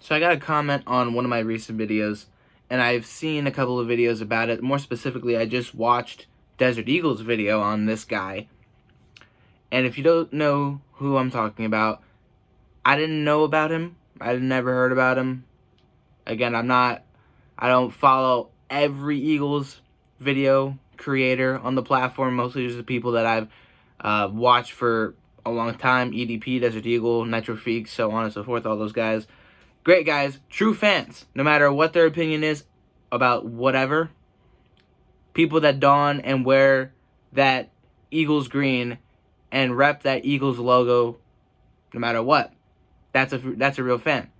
So I got a comment on one of my recent videos, and I've seen a couple of videos about it. More specifically, I just watched Desert Eagle's video on this guy. And if you don't know who I'm talking about, I didn't know about him. I never heard about him. Again, I don't follow every Eagles video creator on the platform. Mostly just the people that I've watched for a long time. EDP, Desert Eagle, Nitro Freak, so on and so forth. All those guys. Great guys. True fans. No matter what their opinion is about whatever. People that don and wear that Eagles green and rep that Eagles logo no matter what. That's a real fan.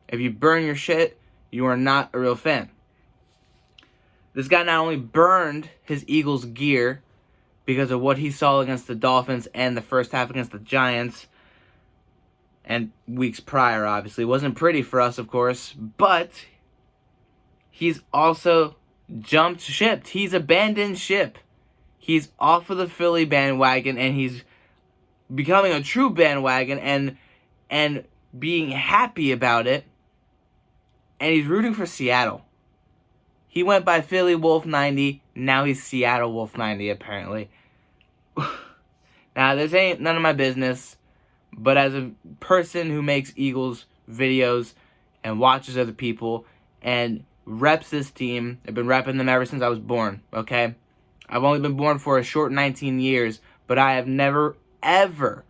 If you burn your shit, you are not a real fan. This guy not only burned his Eagles gear because of what he saw against the Dolphins and the first half against the Giants, and weeks prior, obviously. It wasn't pretty for us, of course, but he's also jumped ship. He's abandoned ship. He's off of the Philly bandwagon, and he's becoming a true bandwagon and being happy about it, and he's rooting for Seattle. He went by Philly Wolf 90, now he's Seattle Wolf 90, apparently. Now, this ain't none of my business, but as a person who makes Eagles videos and watches other people and reps this team, I've been repping them ever since I was born, okay? I've only been born for a short 19 years, but I have never, ever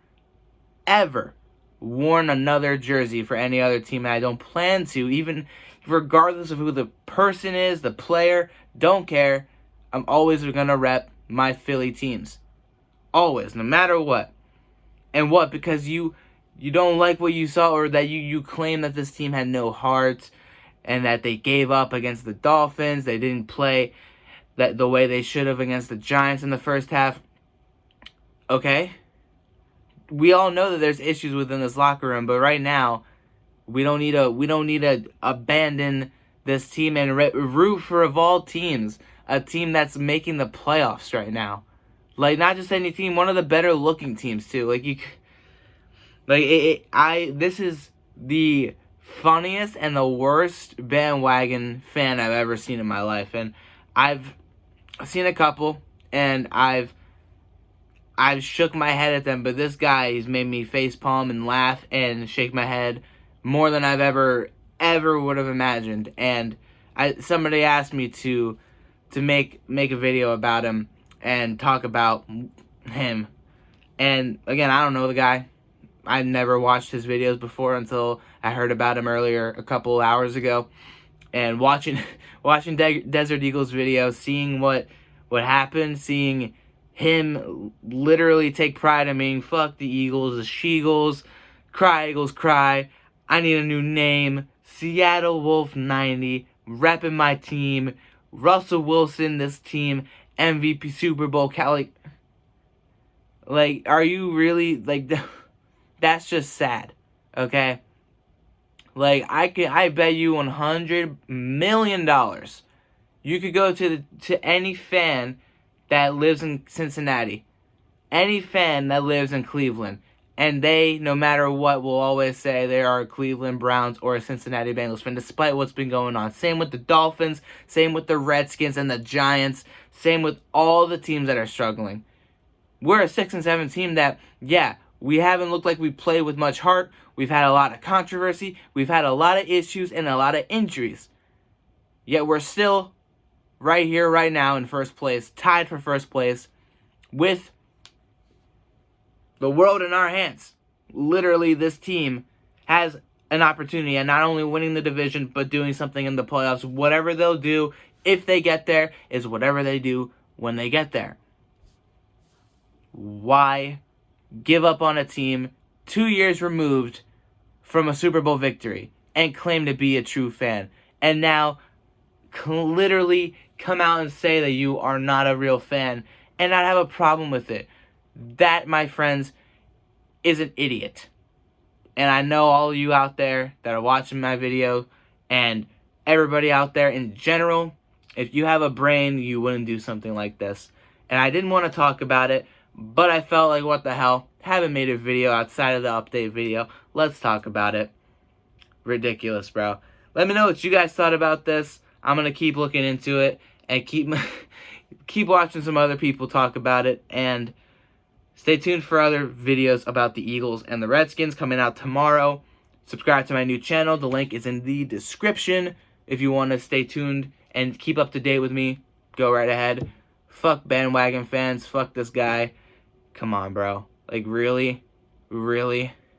worn another jersey for any other team, and I don't plan to, even regardless of who the person is, the player, don't care. I'm always going to rep my Philly teams. Always, no matter what. And what? Because you don't like what you saw, or that you claim that this team had no heart and that they gave up against the Dolphins. They didn't play the way they should have against the Giants in the first half. Okay? We all know that there's issues within this locker room, but right now we don't need to abandon this team and root for, of all teams, a team that's making the playoffs right now. Like, not just any team, one of the better looking teams too. This is the funniest and the worst bandwagon fan I've ever seen in my life, and I've seen a couple, and I've shook my head at them, but this guy, he's made me facepalm and laugh and shake my head more than I've ever would have imagined. And somebody asked me to make a video about him and talk about him. And again, I don't know the guy. I never watched his videos before until I heard about him earlier a couple hours ago. And watching Desert Eagle's video, seeing what happened, seeing him literally take pride in being fuck the Eagles, the Sheagles, cry Eagles cry, I need a new name, Seattle Wolf 90, repping my team, Russell Wilson, this team, MVP Super Bowl, like, are you really, like, that's just sad, okay? Like, I bet you $100 million you could go to any fan that lives in Cincinnati, any fan that lives in Cleveland, and they, no matter what, will always say they are a Cleveland Browns or a Cincinnati Bengals fan, despite what's been going on. Same with the Dolphins, same with the Redskins and the Giants, same with all the teams that are struggling. We're a 6-7 team that, yeah, we haven't looked like we played with much heart. We've had a lot of controversy. We've had a lot of issues and a lot of injuries. Yet we're still right here, right now, in first place, tied for first place, with the world in our hands. Literally, this team has an opportunity at not only winning the division, but doing something in the playoffs. Whatever they'll do, if they get there, is whatever they do when they get there. Why give up on a team 2 years removed from a Super Bowl victory and claim to be a true fan, and now literally come out and say that you are not a real fan and not have a problem with it? That, my friends, is an idiot. And I know all of you out there that are watching my video, and everybody out there in general, if you have a brain, you wouldn't do something like this. And I didn't want to talk about it, but I felt like, what the hell, haven't made a video outside of the update video, let's talk about it. ridiculous, bro. Let me know what you guys thought about this. I'm going to keep looking into it and keep watching some other people talk about it. And stay tuned for other videos about the Eagles and the Redskins coming out tomorrow. Subscribe to my new channel. The link is in the description. If you want to stay tuned and keep up to date with me, go right ahead. Fuck Bandwagon fans. Fuck this guy. Come on, bro. Like, really? Really?